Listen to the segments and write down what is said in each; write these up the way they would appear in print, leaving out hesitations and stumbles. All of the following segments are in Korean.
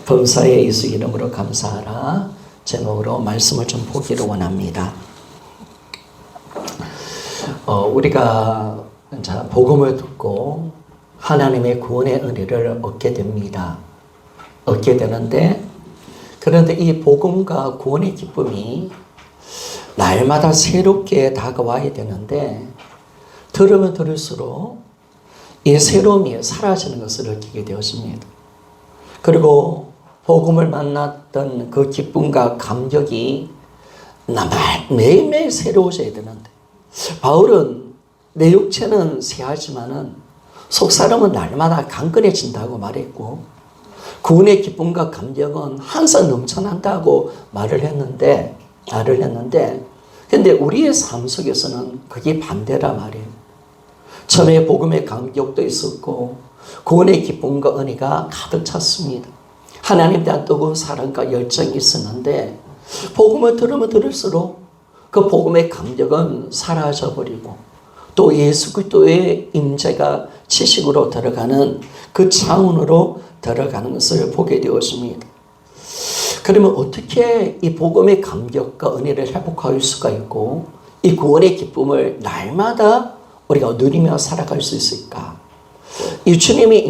범사의 예수 이름으로 감사하라 제목으로 말씀을 좀 보기를 원합니다. 우리가 복음을 듣고 하나님의 구원의 은혜를 얻게 됩니다. 얻게 되는데, 그런데 이 복음과 구원의 기쁨이 날마다 새롭게 다가와야 되는데, 들으면 들을수록 이 새로움이 사라지는 것을 느끼게 되었습니다. 그리고 복음을 만났던 그 기쁨과 감격이 매일매일 새로워져야 되는데, 바울은 내 육체는 쇠하지만은 속사람은 날마다 강건해진다고 말했고, 구원의 기쁨과 감격은 항상 넘쳐난다고 말을 했는데, 근데 우리의 삶 속에서는 그게 반대라 말이에요. 처음에 복음의 감격도 있었고 구원의 기쁨과 은혜가 가득 찼습니다. 하나님에 대한 뜨거운 사랑과 열정이 있었는데, 복음을 들으면 들을수록 그 복음의 감격은 사라져버리고, 또 예수 그리스도의 임재가 지식으로 들어가는 그 차원으로 들어가는 것을 보게 되었습니다. 그러면 어떻게 이 복음의 감격과 은혜를 회복할 수가 있고, 이 구원의 기쁨을 날마다 우리가 누리며 살아갈 수 있을까? 이 주님의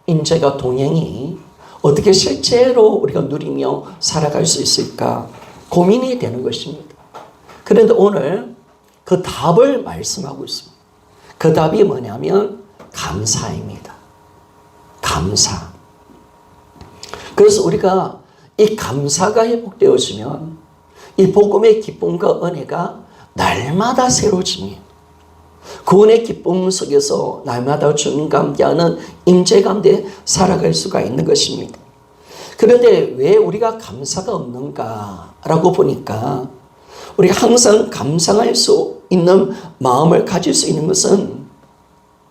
임재가 동행이 어떻게 실제로 우리가 누리며 살아갈 수 있을까? 고민이 되는 것입니다. 그런데 오늘 그 답을 말씀하고 있습니다. 그 답이 뭐냐면 감사입니다. 감사. 그래서 우리가 이 감사가 회복되어지면 이 복음의 기쁨과 은혜가 날마다 새로워집니다. 구원의 기쁨 속에서 날마다 주님과 함께하는 임재 가운데 살아갈 수가 있는 것입니다. 그런데 왜 우리가 감사가 없는가라고 보니까, 우리가 항상 감상할 수 있는 마음을 가질 수 있는 것은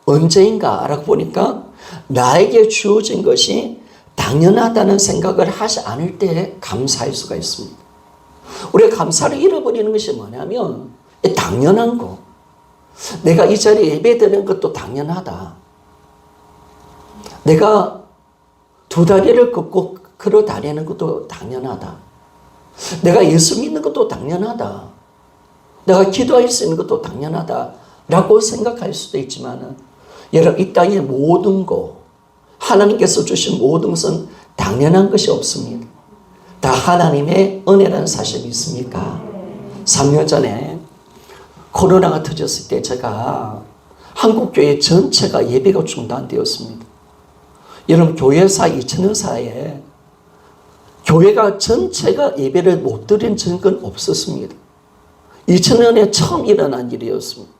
언제인가라고 보니까, 나에게 주어진 것이 당연하다는 생각을 하지 않을 때 감사할 수가 있습니다. 우리가 감사를 잃어버리는 것이 뭐냐면 당연한 거. 내가 이 자리에 예배드리는 것도 당연하다. 내가 두 다리를 걷고 걸어 다니는 것도 당연하다. 내가 예수 믿는 것도 당연하다. 내가 기도할 수 있는 것도 당연하다 라고 생각할 수도 있지만, 여러분, 이 땅의 모든 것, 하나님께서 주신 모든 것은 당연한 것이 없습니다. 다 하나님의 은혜라는 사실 믿습니까? 3년 전에 코로나가 터졌을 때 제가 한국교회 전체가 예배가 중단되었습니다. 여러분, 교회사 2000년 사이에 교회가 전체가 예배를 못 드린 적은 없었습니다. 2000년에 처음 일어난 일이었습니다.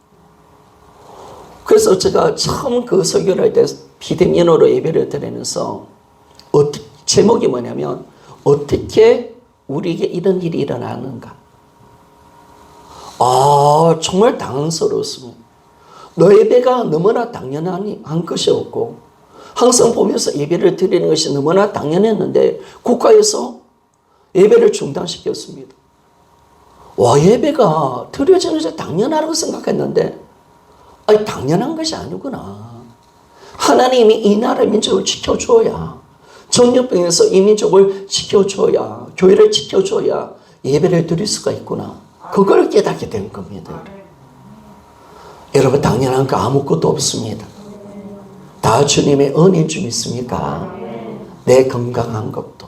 그래서 제가 처음 그 설교를 할 때 비대면으로 예배를 드리면서 제목이 뭐냐면, 어떻게 우리에게 이런 일이 일어나는가? 정말 당황스러웠습니다. 너 예배가 너무나 당연한 것이었고, 항상 보면서 예배를 드리는 것이 너무나 당연했는데 국가에서 예배를 중단시켰습니다. 예배가 드려지는 것이 당연하다고 생각했는데, 당연한 것이 아니구나. 하나님이 이 나라 민족을 지켜줘야, 전염병에서 이 민족을 지켜줘야, 교회를 지켜줘야 예배를 드릴 수가 있구나. 그걸 깨닫게 된 겁니다. 여러분, 당연한 거 아무것도 없습니다. 다 주님의 은혜인 줄 믿습니까? 내 건강한 것도,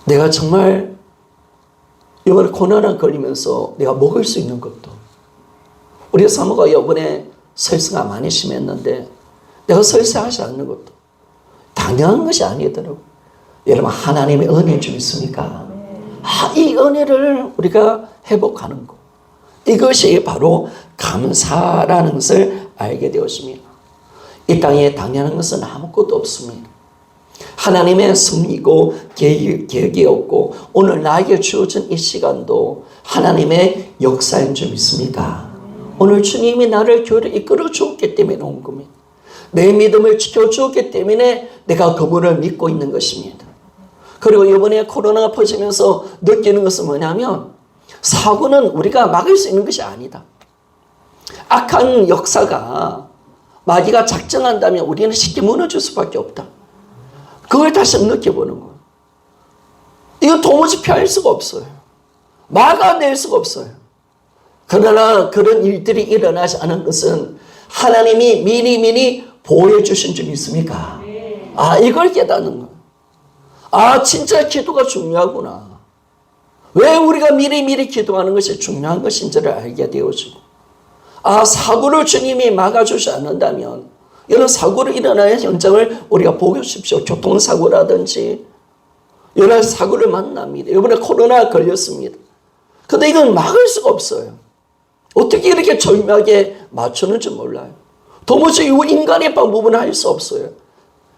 내가 정말 이번에 코로나 걸리면서 내가 먹을 수 있는 것도, 우리 사모가 이번에 설사가 많이 심했는데 내가 설사하지 않는 것도 당연한 것이 아니더라고요. 여러분, 하나님의 은혜인 줄 믿습니까? 이 은혜를 우리가 회복하는 것, 이것이 바로 감사라는 것을 알게 되었습니다. 이 땅에 당연한 것은 아무것도 없습니다. 하나님의 섭리고 계획이었고, 오늘 나에게 주어진 이 시간도 하나님의 역사인 줄 믿습니까? 오늘 주님이 나를 교회를 이끌어 주었기 때문에 온 겁니다. 내 믿음을 지켜주었기 때문에 내가 그분을 믿고 있는 것입니다. 그리고 이번에 코로나가 퍼지면서 느끼는 것은 뭐냐면, 사고는 우리가 막을 수 있는 것이 아니다. 악한 역사가 마귀가 작정한다면 우리는 쉽게 무너질 수밖에 없다. 그걸 다시 느껴보는 거예요. 이건 도무지 피할 수가 없어요. 막아낼 수가 없어요. 그러나 그런 일들이 일어나지 않은 것은 하나님이 미리 보여주신 줄 믿습니까? 이걸 깨닫는 거예요. 진짜 기도가 중요하구나. 왜 우리가 미리 기도하는 것이 중요한 것인지를 알게 되어지고, 사고를 주님이 막아주지 않는다면 이런 사고를 일어나는 현장을 우리가 보고 싶죠. 교통사고라든지 여러 사고를 만납니다. 이번에 코로나 걸렸습니다. 근데 이건 막을 수가 없어요. 어떻게 이렇게 절묘하게 맞추는지 몰라요. 도무지 인간의 방법은 할 수 없어요.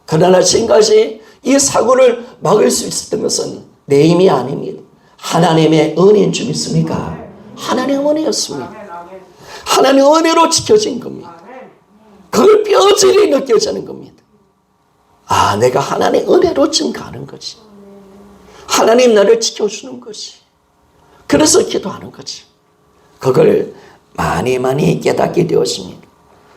그러나 지금까지 이 사고를 막을 수 있었던 것은 내 힘이 아닙니다. 하나님의 은혜인 줄 믿습니까? 하나님의 은혜였습니다. 하나님의 은혜로 지켜진 겁니다. 그걸 뼈저리 느껴지는 겁니다. 내가 하나님의 은혜로 지금 가는 거지. 하나님 나를 지켜주는 것이. 그래서 기도하는 거지. 그걸 많이 깨닫게 되었습니다.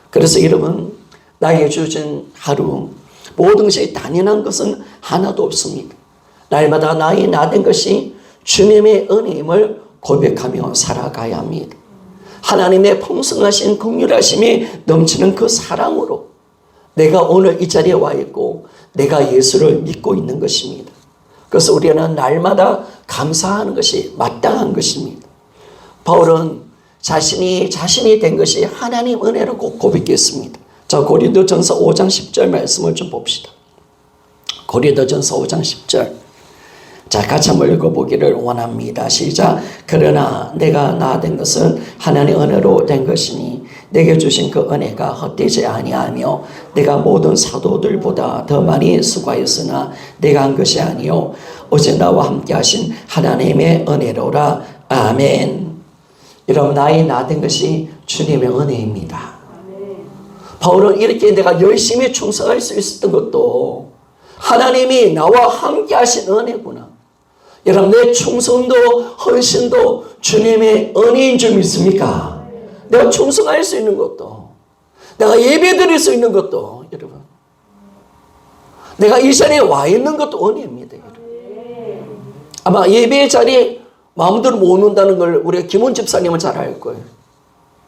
그래서 여러분, 나에게 주신 하루 모든 것이 당연한 것은 하나도 없습니다. 날마다 나의 나된 것이 주님의 은혜임을 고백하며 살아가야 합니다. 하나님의 풍성하신 긍휼하심이 넘치는 그 사랑으로 내가 오늘 이 자리에 와 있고 내가 예수를 믿고 있는 것입니다. 그래서 우리는 날마다 감사하는 것이 마땅한 것입니다. 바울은 자신이 된 것이 하나님 은혜로 꼭 고백했습니다. 자, 고린도전서 5장 10절 말씀을 좀 봅시다. 고린도전서 5장 10절. 자, 같이 한번 읽어보기를 원합니다. 시작. 그러나 내가 나 된 것은 하나님의 은혜로 된 것이니 내게 주신 그 은혜가 헛되지 아니하며 내가 모든 사도들보다 더 많이 수고하였으나 내가 한 것이 아니요 오직 나와 함께 하신 하나님의 은혜로라. 아멘. 여러분, 나의 나 된 것이 주님의 은혜입니다. 바울은 이렇게 내가 열심히 충성할 수 있었던 것도 하나님이 나와 함께 하신 은혜구나. 여러분, 내 충성도 헌신도 주님의 은혜인 줄 믿습니까? 내가 충성할 수 있는 것도, 내가 예배 드릴 수 있는 것도, 여러분, 내가 이 자리에 와 있는 것도 은혜입니다. 여러분. 아마 예배 자리에 마음대로 못 온다는 걸 우리 김원 집사님은 잘 알 거예요.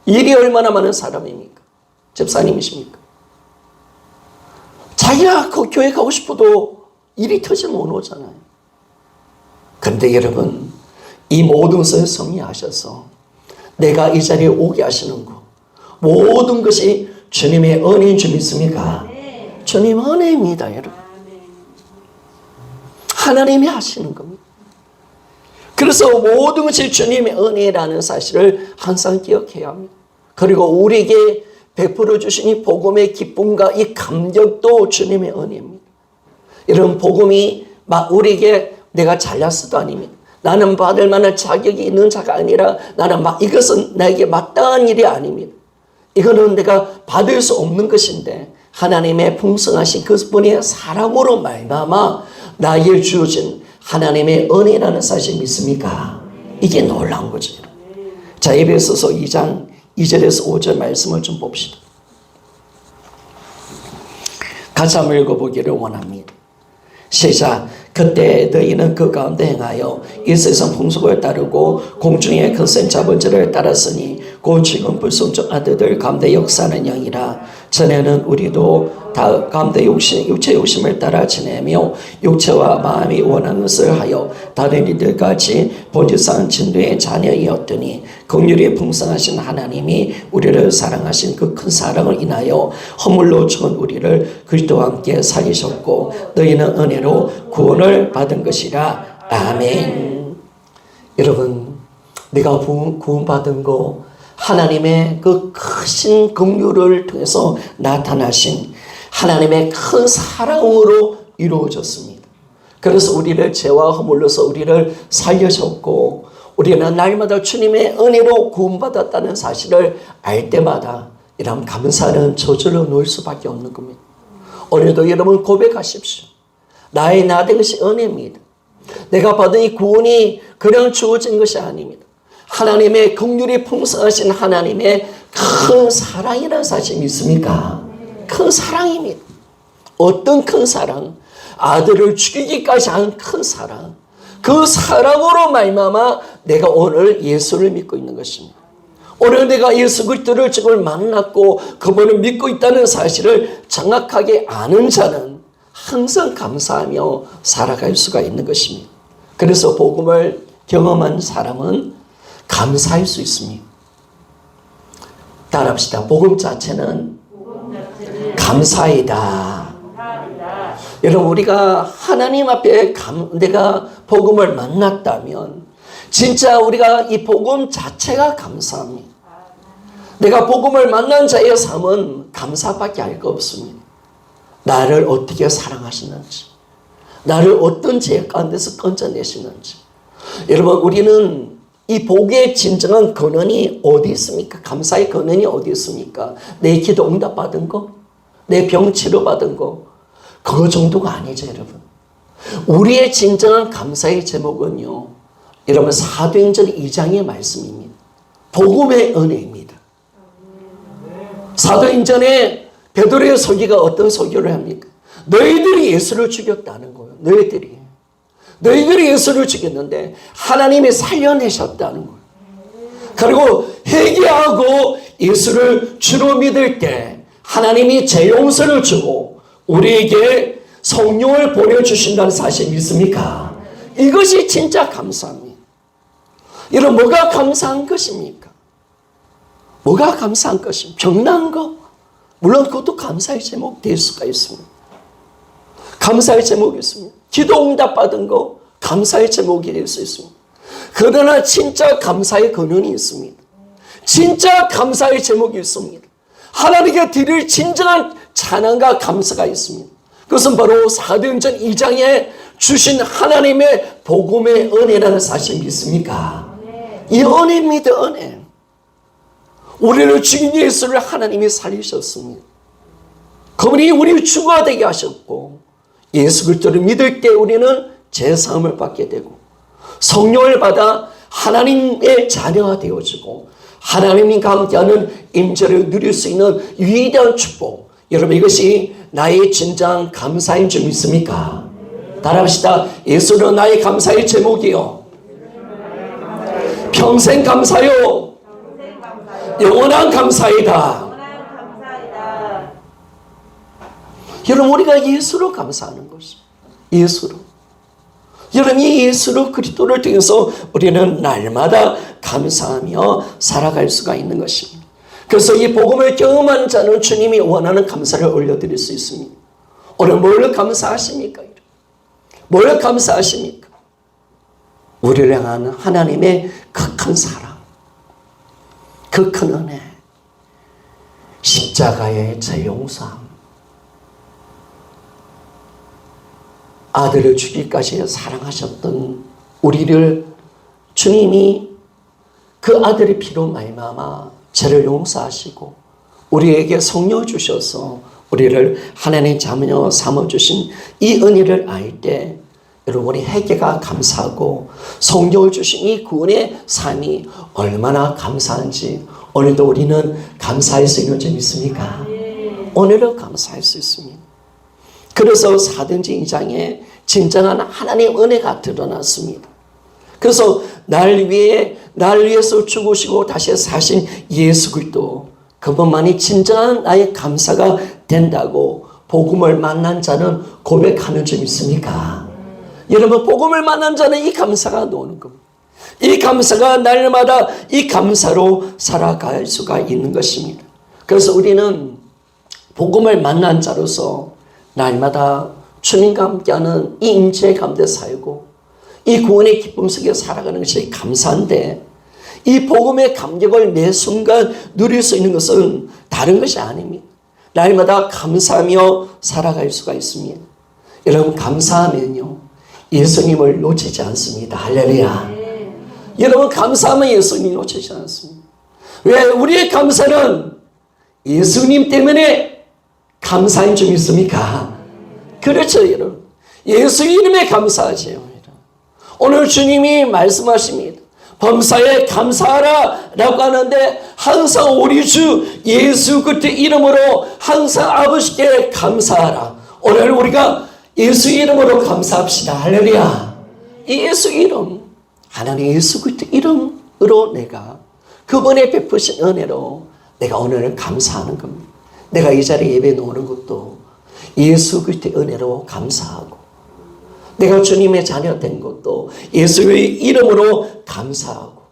일이 얼마나 많은 사람입니까? 집사님이십니까? 자기가 그 교회 가고 싶어도 일이 터지면 못 오잖아요. 그런데 여러분, 이 모든 것을 섭리하셔서 내가 이 자리에 오게 하시는 것, 모든 것이 주님의 은혜인 줄 믿습니까? 주님 은혜입니다, 여러분. 하나님이 하시는 겁니다. 그래서 모든 것이 주님의 은혜라는 사실을 항상 기억해야 합니다. 그리고 우리에게 베풀어 주신 이 복음의 기쁨과 이 감격도 주님의 은혜입니다. 이런 복음이 막 우리에게 내가 잘났어도 아닙니다. 나는 받을 만한 자격이 있는 자가 아니라 나는 이것은 나에게 마땅한 일이 아닙니다. 이거는 내가 받을 수 없는 것인데 하나님의 풍성하신 그분의 사랑으로 말미암아 나에게 주어진 하나님의 은혜라는 사실 믿습니까? 이게 놀라운 거죠. 자, 에베소서 2장 2절에서 5절 말씀을 좀 봅시다. 같이 한번 읽어보기를 원합니다. 시작. 그때 너희는 그 가운데 행하여 이 세상 풍속을 따르고 공중의 거센 자본질을 따랐으니 곧 지금 불순종 아들들 가운데 역사하는 영이라. 전에는 우리도 다 가운데 육체 욕심을 따라 지내며 육체와 마음이 원하는 것을 하여 다른 이들같이 본질상 진노의 자녀이었더니 긍휼이 풍성하신 하나님이 우리를 사랑하신 그 큰 사랑을 인하여 허물로 죽은 우리를 그리스도와 함께 살리셨고 너희는 은혜로 구원을 받은 것이라. 아멘. 여러분, 내가 구원받은 거 하나님의 그 크신 긍휼을 통해서 나타나신 하나님의 큰 사랑으로 이루어졌습니다. 그래서 우리를 죄와 허물로서 우리를 살려셨고 우리는 날마다 주님의 은혜로 구원받았다는 사실을 알 때마다 이런 감사는 저절로 놓을 수밖에 없는 겁니다. 오늘도 여러분 고백하십시오. 나의 나 된 것이 은혜입니다. 내가 받은 이 구원이 그냥 주어진 것이 아닙니다. 하나님의 긍휼이 풍성하신 하나님의 큰 사랑이라는 사실 믿습니까? 큰 사랑입니다. 어떤 큰 사랑? 아들을 죽이기까지 한 큰 사랑, 그 사랑으로 말미암아 내가 오늘 예수를 믿고 있는 것입니다. 오늘 내가 예수 그리스도를 지금 만났고 그분을 믿고 있다는 사실을 정확하게 아는 자는 항상 감사하며 살아갈 수가 있는 것입니다. 그래서 복음을 경험한 사람은 감사할 수 있습니다. 따라합시다. 복음 자체는 감사이다. 여러분, 우리가 하나님 앞에 내가 복음을 만났다면 진짜 우리가 이 복음 자체가 감사합니다. 내가 복음을 만난 자의 삶은 감사밖에 알 거 없습니다. 나를 어떻게 사랑하시는지, 나를 어떤 죄 가운데서 건져내시는지. 여러분, 우리는 이 복의 진정한 근원이 어디 있습니까? 감사의 근원이 어디 있습니까? 내 기도 응답받은 거? 내 병 치료받은 거? 그 정도가 아니죠, 여러분. 우리의 진정한 감사의 제목은요, 여러분, 사도행전 2장의 말씀입니다. 복음의 은혜입니다. 사도행전에 베드로의 서기가 어떤 서기를 합니까? 너희들이 예수를 죽였다는 거예요. 너희들이 예수를 죽였는데 하나님이 살려내셨다는 거예요. 그리고 회개하고 예수를 주로 믿을 때 하나님이 죄 용서를 주고 우리에게 성령을 보내주신다는 사실 믿습니까? 이것이 진짜 감사합니다. 여러분, 뭐가 감사한 것입니까? 뭐가 감사한 것입니까? 병난 거? 물론 그것도 감사의 제목 될 수가 있습니다. 감사의 제목이 있습니다. 기도 응답 받은 거 감사의 제목이 될 수 있습니다. 그러나 진짜 감사의 근원이 있습니다. 진짜 감사의 제목이 있습니다. 하나님께 드릴 진정한 찬양과 감사가 있습니다. 그것은 바로 사도행전 2장에 주신 하나님의 복음의 은혜라는 사실 믿습니까? 이 은혜입니다. 은혜. 우리를 죽인 예수를 하나님이 살리셨습니다. 그분이 우리 주가 되게 하셨고 예수 그리스도를 믿을 때 우리는 제사함을 받게 되고 성령을 받아 하나님의 자녀가 되어지고 하나님과 함께하는 임재를 누릴 수 있는 위대한 축복. 여러분, 이것이 나의 진정 감사인 줄 믿습니까? 따라합시다. 예수는 나의 감사의 제목이요, 평생 감사요, 영원한 감사이다. 여러분, 우리가 예수로 감사하는 것입니다. 예수로. 여러분, 이 예수로 그리스도를 통해서 우리는 날마다 감사하며 살아갈 수가 있는 것입니다. 그래서 이 복음을 경험한 자는 주님이 원하는 감사를 올려드릴 수 있습니다. 오늘 뭘 감사하십니까? 뭘 감사하십니까? 우리를 향한 하나님의 그 큰 사랑, 그 큰 은혜, 십자가의 죄 용서함, 아들을 주기까지 사랑하셨던 우리를 주님이 그 아들의 피로 말미암아 죄를 용서하시고 우리에게 성령 주셔서 우리를 하나님의 자녀 삼아주신 이 은혜를 알 때 여러분이 회개가 감사하고 성령을 주신 이 구원의 삶이 얼마나 감사한지 오늘도 우리는 감사할 수 있는 줄 믿습니까? 오늘은 감사할 수 있습니다. 그래서 사도행전 2장에 진정한 하나님의 은혜가 드러났습니다. 그래서 날 위해서 죽으시고 다시 사신 예수 그리스도, 그분만이 진정한 나의 감사가 된다고 복음을 만난 자는 고백하는 줄 믿습니까? 여러분, 복음을 만난 자는 이 감사가 나오는 겁니다. 이 감사가 날마다 이 감사로 살아갈 수가 있는 것입니다. 그래서 우리는 복음을 만난 자로서 날마다 주님과 함께하는 이 임재 가운데 살고 이 구원의 기쁨 속에 살아가는 것이 감사한데, 이 복음의 감격을 매 순간 누릴 수 있는 것은 다른 것이 아닙니다. 날마다 감사하며 살아갈 수가 있습니다. 여러분, 감사하면요, 예수님을 놓치지 않습니다. 할렐루야. 여러분, 감사하면 예수님 놓치지 않습니다. 왜? 우리의 감사는 예수님 때문에 감사인 줄 믿습니까? 그렇죠, 여러분. 예수 이름에 감사하세요. 오늘 주님이 말씀하십니다. 범사에 감사하라 라고 하는데 항상 우리 주 예수 그리스도 이름으로 항상 아버지께 감사하라. 오늘 우리가 예수 이름으로 감사합시다. 할렐루야. 이 예수 이름, 하나님 예수 그리스도 이름으로 내가 그분의 베푸신 은혜로 내가 오늘 감사하는 겁니다. 내가 이 자리에 예배 놓는 것도 예수 그리스도의 은혜로 감사하고, 내가 주님의 자녀 된 것도 예수의 이름으로 감사하고,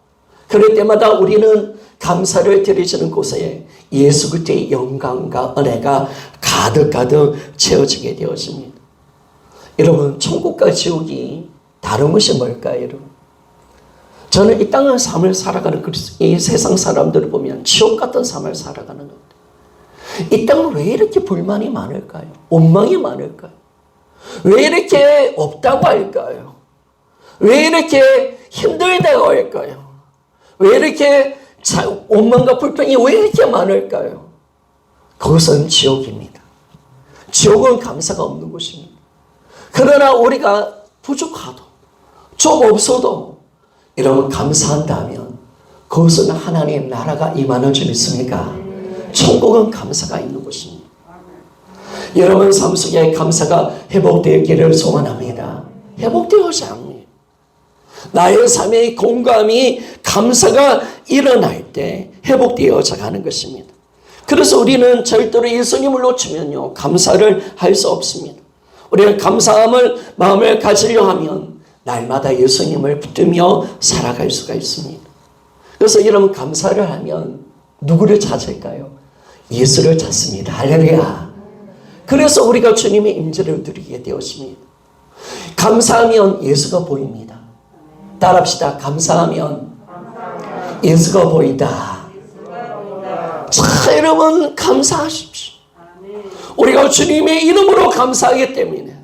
그럴 때마다 우리는 감사를 드리시는 곳에 예수 그리스도의 영광과 은혜가 가득가득 채워지게 되었습니다. 여러분, 천국과 지옥이 다른 것이 뭘까요, 여러분? 저는 이 땅의 삶을 살아가는 이 세상 사람들을 보면 지옥 같은 삶을 살아가는 것. 이 땅은 왜 이렇게 불만이 많을까요? 원망이 많을까요? 왜 이렇게 없다고 할까요? 왜 이렇게 힘들다고 할까요? 왜 이렇게 원망과 불평이 왜 이렇게 많을까요? 그것은 지옥입니다. 지옥은 감사가 없는 곳입니다. 그러나 우리가 부족하도 좀 없어도 여러분 감사한다면 그것은 하나님 나라가 임하는 줄 믿습니까? 천국은 감사가 있는 곳입니다. 여러분 삶 속에 감사가 회복되기를 소원합니다. 회복되어지 않습니다. 나의 삶의 공감이 감사가 일어날 때 회복되어져 가는 것입니다. 그래서 우리는 절대로 예수님을 놓치면요 감사를 할 수 없습니다. 우리가 감사함을 마음을 가지려 하면 날마다 예수님을 붙들며 살아갈 수가 있습니다. 그래서 여러분 감사를 하면 누구를 찾을까요? 예수를 찾습니다. 할렐루야. 그래서 우리가 주님의 임재를 누리게 되었습니다. 감사하면 예수가 보입니다. 따라합시다. 감사하면 예수가 보인다. 자, 여러분 감사하십시오. 우리가 주님의 이름으로 감사하기 때문에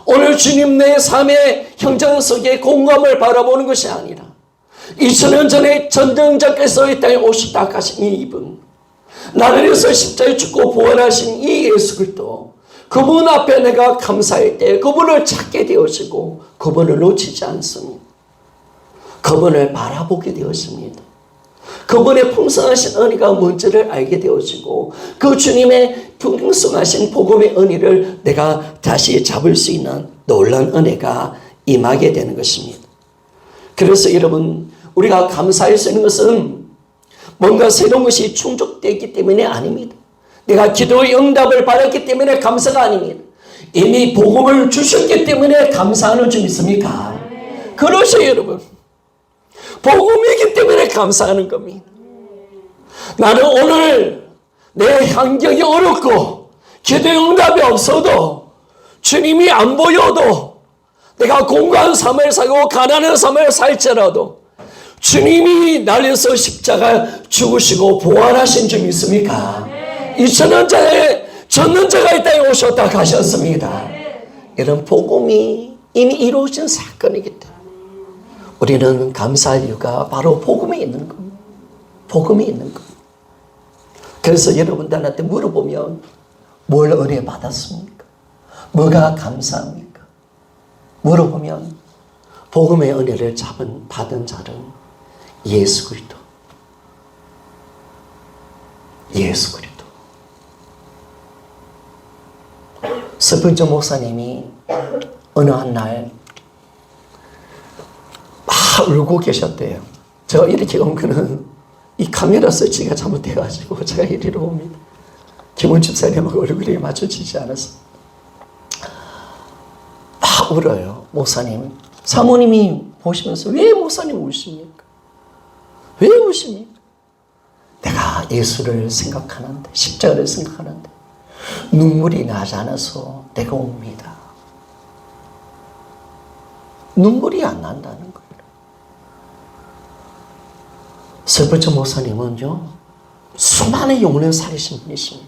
오늘 주님 내 삶의 현장 속에 공감을 바라보는 것이 아니라 2000년 전에 전쟁자께서 이 땅에 오셨다 하신 이 이분, 나를 위해서 십자가에 죽고 부활하신 이 예수 그리스도, 그분 앞에 내가 감사할 때 그분을 찾게 되어지고 그분을 놓치지 않습니다. 그분을 바라보게 되었습니다. 그분의 풍성하신 은혜가 뭔지를 알게 되어지고 그 주님의 풍성하신 복음의 은혜를 내가 다시 잡을 수 있는 놀라운 은혜가 임하게 되는 것입니다. 그래서 여러분 우리가 감사할 수 있는 것은 뭔가 새로운 것이 충족되기 때문에 아닙니다. 내가 기도의 응답을 받았기 때문에 감사가 아닙니다. 이미 복음을 주셨기 때문에 감사하는 줄 믿습니까? 그러셔 여러분. 복음이기 때문에 감사하는 겁니다. 나는 오늘 내 환경이 어렵고 기도의 응답이 없어도 주님이 안 보여도 내가 공고한 삶을 살고 가난한 삶을 살지라도 주님이 나를 위해서 십자가 죽으시고 부활하신 줄 믿습니까? 2000년 전에 전능자가 이 땅에 오셨다 가셨습니다. 이런 복음이 이미 이루어진 사건이기 때문에 우리는 감사할 이유가 바로 복음에 있는 겁니다. 복음이 있는 겁니다. 그래서 여러분들한테 물어보면 뭘 은혜 받았습니까? 뭐가 감사합니까? 물어보면 복음의 은혜를 받은 자는 예수 그리스도. 예수 그리스도. 스펜저 목사님이 어느 한 날 막 울고 계셨대요. 제가 이렇게 온 거는 이 카메라 설치가 잘못돼가지고 제가 이리로 옵니다. 김원 집사님하고 얼굴이 맞춰지지 않아서 막 울어요. 목사님. 사모님이 보시면서 왜 목사님 우십니까? 왜 우십니까? 내가 예수를 생각하는데, 십자가를 생각하는데 눈물이 나지 않아서 내가 옵니다. 눈물이 안 난다는 거예요. 스펜저 목사님은요, 수많은 영혼을 살리신 분이십니다.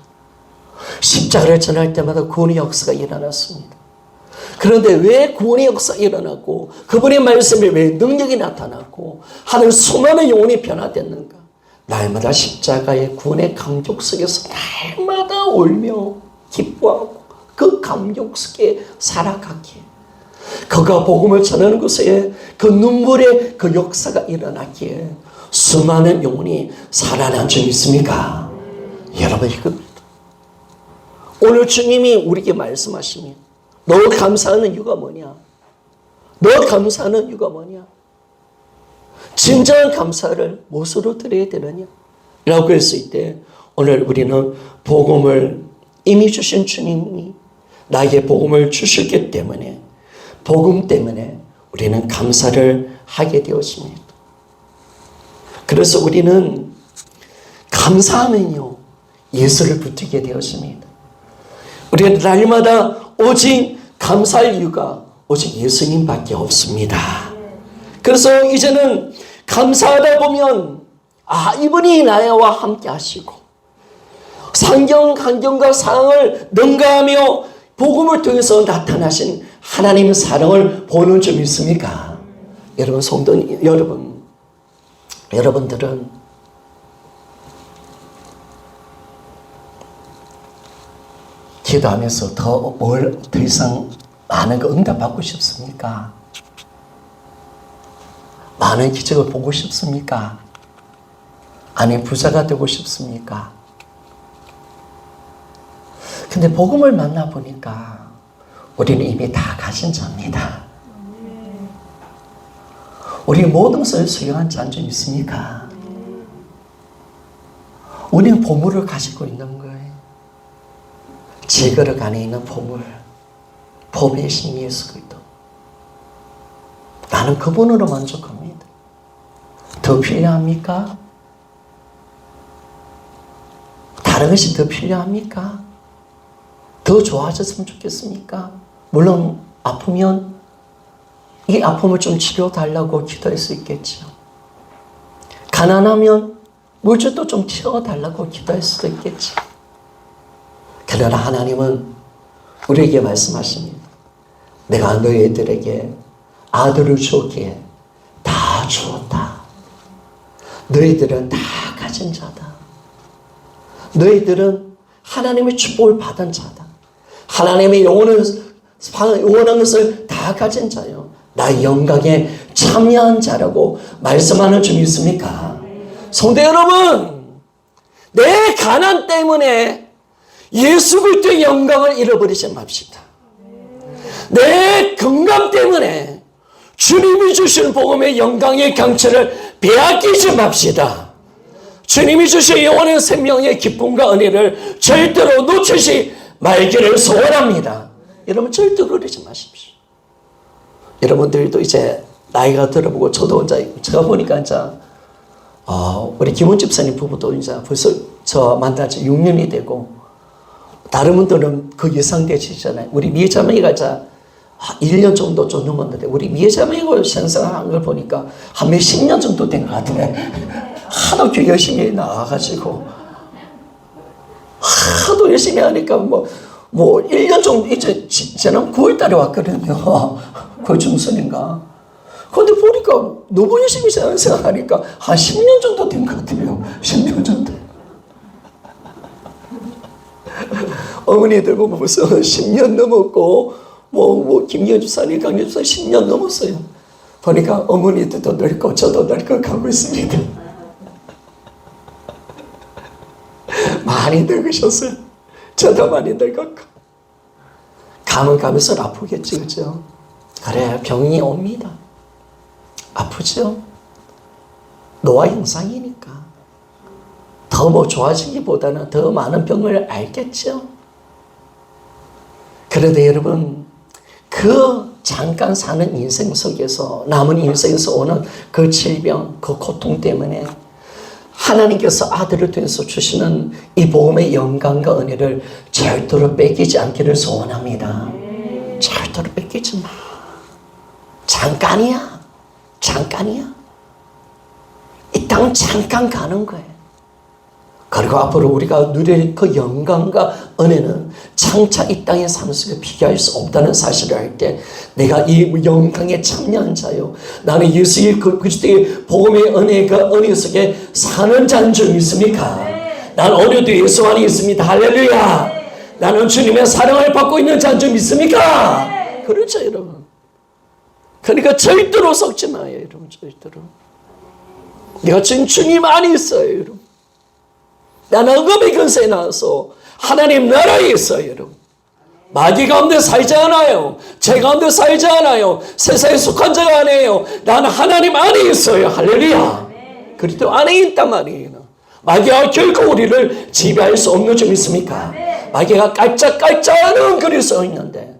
십자가를 전할 때마다 구원의 역사가 일어났습니다. 그런데 왜 구원의 역사가 일어나고 그분의 말씀에 왜 능력이 나타났고 하는 수많은 영혼이 변화됐는가? 날마다 십자가의 구원의 감격 속에서 날마다 울며 기뻐하고 그 감격 속에 살아가기에, 그가 복음을 전하는 곳에 그 눈물의 그 역사가 일어나기에 수많은 영혼이 살아난 줄 믿습니까? 여러분 이겁니다. 오늘 주님이 우리에게 말씀하십니다. 너 감사하는 이유가 뭐냐? 너 감사하는 이유가 뭐냐? 진정한 감사를 무엇으로 드려야 되느냐? 라고 했을 때 오늘 우리는 복음을 이미 주신 주님이 나에게 복음을 주셨기 때문에 복음 때문에 우리는 감사를 하게 되었습니다. 그래서 우리는 감사하면요 예수를 붙들게 되었습니다. 우리는 날마다 오직 감사할 이유가 오직 예수님밖에 없습니다. 그래서 이제는 감사하다 보면 이분이 나와 함께 하시고 환경과 상황을 능가하며 복음을 통해서 나타나신 하나님의 사랑을 보는 줄 믿습니까? 여러분 성도 여러분들은 기도하면서 더 이상 많은 거 응답받고 싶습니까? 많은 기적을 보고 싶습니까? 아니면 부자가 되고 싶습니까? 근데 복음을 만나보니까 우리는 이미 다 가진 자입니다. 우리 모든 것을 수용한 자는 좀 있습니까? 우리는 보물을 가지고 있는 거예요. 제거력 안에 있는 보물, 보배의 신 예수 그리스도. 나는 그분으로 만족합니다. 더 필요합니까? 다른 것이 더 필요합니까? 더 좋아졌으면 좋겠습니까? 물론 아프면 이 아픔을 좀 치료달라고 기도할 수 있겠죠. 가난하면 물질도 좀 채워달라고 기도할 수도 있겠죠. 그러나 하나님은 우리에게 말씀하십니다. 내가 너희들에게 아들을 주었기에 다 주었다. 너희들은 다 가진 자다. 너희들은 하나님의 축복을 받은 자다. 하나님의 영원한 것을 다 가진 자요. 나의 영광에 참여한 자라고 말씀하는 줄 믿습니까? 성도 여러분, 내 가난 때문에 예수 그리스도의 영광을 잃어버리지 맙시다. 내 건강 때문에 주님이 주신 복음의 영광의 강체를 빼앗기지 맙시다. 주님이 주신 영원한 생명의 기쁨과 은혜를 절대로 놓치지 말기를 소원합니다. 여러분 절대로 그러지 마십시오. 여러분들도 이제 나이가 들어보고 저도 이제 제가 보니까 이제 우리 김원 집사님 부부도 이제 벌써 저 만난 지 6년이 되고 다른 분들은 그 예상되시잖아요. 우리 미애자매가 이제 1년 정도 좀 넘었는데 우리 미애자매가 생생한 걸 보니까 한 몇십 년 정도 된 것 같아요. 하도 열심히 나와가지고 하도 열심히 하니까 뭐 1년 정도 이제 저는 9월 달에 왔거든요. 9월 중순인가. 그런데 보니까 너무 열심히 생각하니까 한 10년 정도 된 것 같아요. 10년 정도. 어머니들 보면 벌써 10년 넘었고 김연 집사님, 강연 집사님 10년 넘었어요. 보니까 어머니들도 늙고 저도 늙고 가고 있습니다. 많이 늙으셨어요. 저도 많이 늙었고. 가면 가면서 아프겠지, 그죠? 그래, 병이 옵니다. 아프죠? 노화 현상이니까. 더 좋아지기보다는 더 많은 병을 알겠죠? 그런데 여러분, 그 잠깐 사는 인생 속에서, 남은 인생에서 오는 그 질병, 그 고통 때문에 하나님께서 아들을 통해서 주시는 이 복음의 영광과 은혜를 절대로 뺏기지 않기를 소원합니다. 절대로 뺏기지 마. 잠깐이야. 이 땅은 잠깐 가는 거예요. 그리고 앞으로 우리가 누릴 그 영광과 은혜는 장차 이 땅의 삶 속에 비교할 수 없다는 사실을 알 때 내가 이 영광에 참여한 자요. 나는 예수의 그리스도의 복음의 은혜 속에 사는 자인 줄 믿습니까? 난 어려도 예수 안에 있습니다. 할렐루야. 나는 주님의 사랑을 받고 있는 자인 줄 믿습니까? 그렇죠, 여러분. 그러니까 절대로 썩지 마요, 여러분. 절대로. 내가 지금 주님 안에 있어요, 여러분. 나는 응급의 근세에 나와서 하나님 나라에 있어요, 여러분. 마귀 가운데 살지 않아요. 죄 가운데 살지 않아요. 세상에 속한 자가 아니에요. 나는 하나님 안에 있어요. 할렐루야. 그리스도 안에 있단 말이에요. 마귀가 결코 우리를 지배할 수 없는 줄 믿습니까? 마귀가 깔짝깔짝하는 글이 써 있는데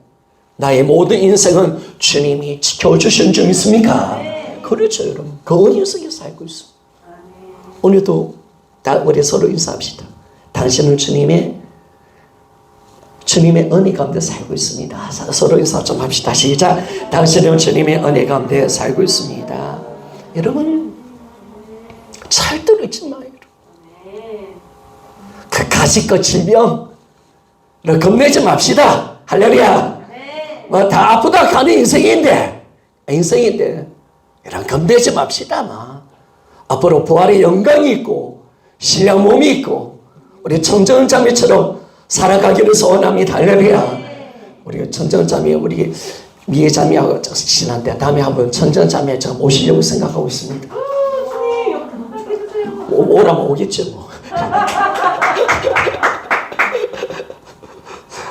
나의 모든 인생은 주님이 지켜주신 줄 믿습니까? 그렇죠, 여러분. 그 은혜 속에 살고 있습니다. 오늘도 우리 서로 인사합시다. 당신은 주님의 은혜 가운데 살고 있습니다. 서로 인사 좀 합시다. 시작. 당신은 주님의 은혜 가운데 살고 있습니다. 여러분, 절대로 잊지 마요. 그 가시껏 질병 겁내지 맙시다. 할렐루야. 뭐 다 아프다 가는 인생인데 이런 겁내지 맙시다. 앞으로 부활의 영광이 있고 신령 몸이 있고 우리 청정자매처럼 살아가기를 소원합니다. 할렐루야. 우리 청정자매 우리 미애자매하고 친한데 다음에 한번 청정자매 제가 모시려고 생각하고 있습니다. 오라면 오겠죠 뭐.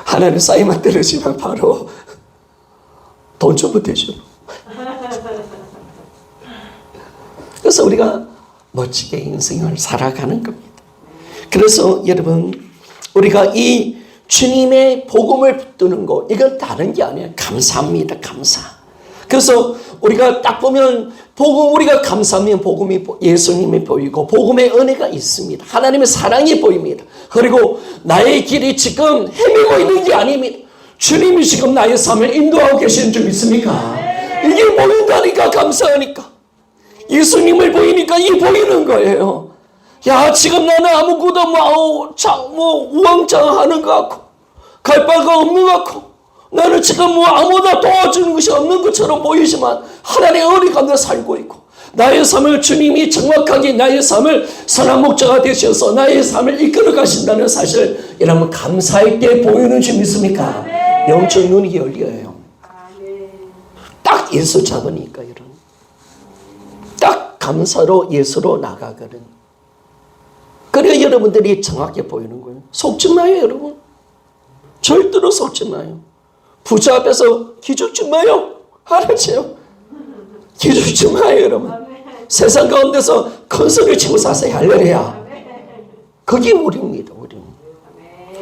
하나님 사이만 떨어지면 바로 돈 주면 되죠. 그래서 우리가 멋지게 인생을 살아가는 겁니다. 그래서 여러분 우리가 이 주님의 복음을 붙드는 것 이건 다른 게 아니에요. 감사합니다. 감사. 그래서 우리가 딱 보면 복음 우리가 감사하면 복음이 예수님이 보이고 복음의 은혜가 있습니다. 하나님의 사랑이 보입니다. 그리고 나의 길이 지금 헤매고 있는 게 아닙니다. 주님이 지금 나의 삶을 인도하고 계시는 줄 믿습니까? 이게 보인다니까 감사하니까. 예수님을 보이니까 이게 보이는 거예요. 야 지금 나는 아무것도 우왕좌왕하는 것 같고 갈 바가 없는 것 같고 나는 지금 아무나 도와주는 것이 없는 것처럼 보이지만 하나님의 은혜 가운데 살고 있고 나의 삶을 주님이 정확하게 나의 삶을 선한 목자가 되셔서 나의 삶을 이끌어 가신다는 사실 여러분 감사있게 보이는 줄 믿습니까? 영적 눈이 열려요. 딱 예수 잡으니까 여러분 딱 감사로 예수로 나가거든. 그래야 여러분들이 정확하게 보이는 거예요. 속지 마요 여러분. 절대로 속지 마요. 부자 앞에서 기죽지 마요. 알았죠? 기죽지 마요 여러분. 세상 가운데서 큰 소리 치고 사세요. 할렐루야. 그게 우리입니다.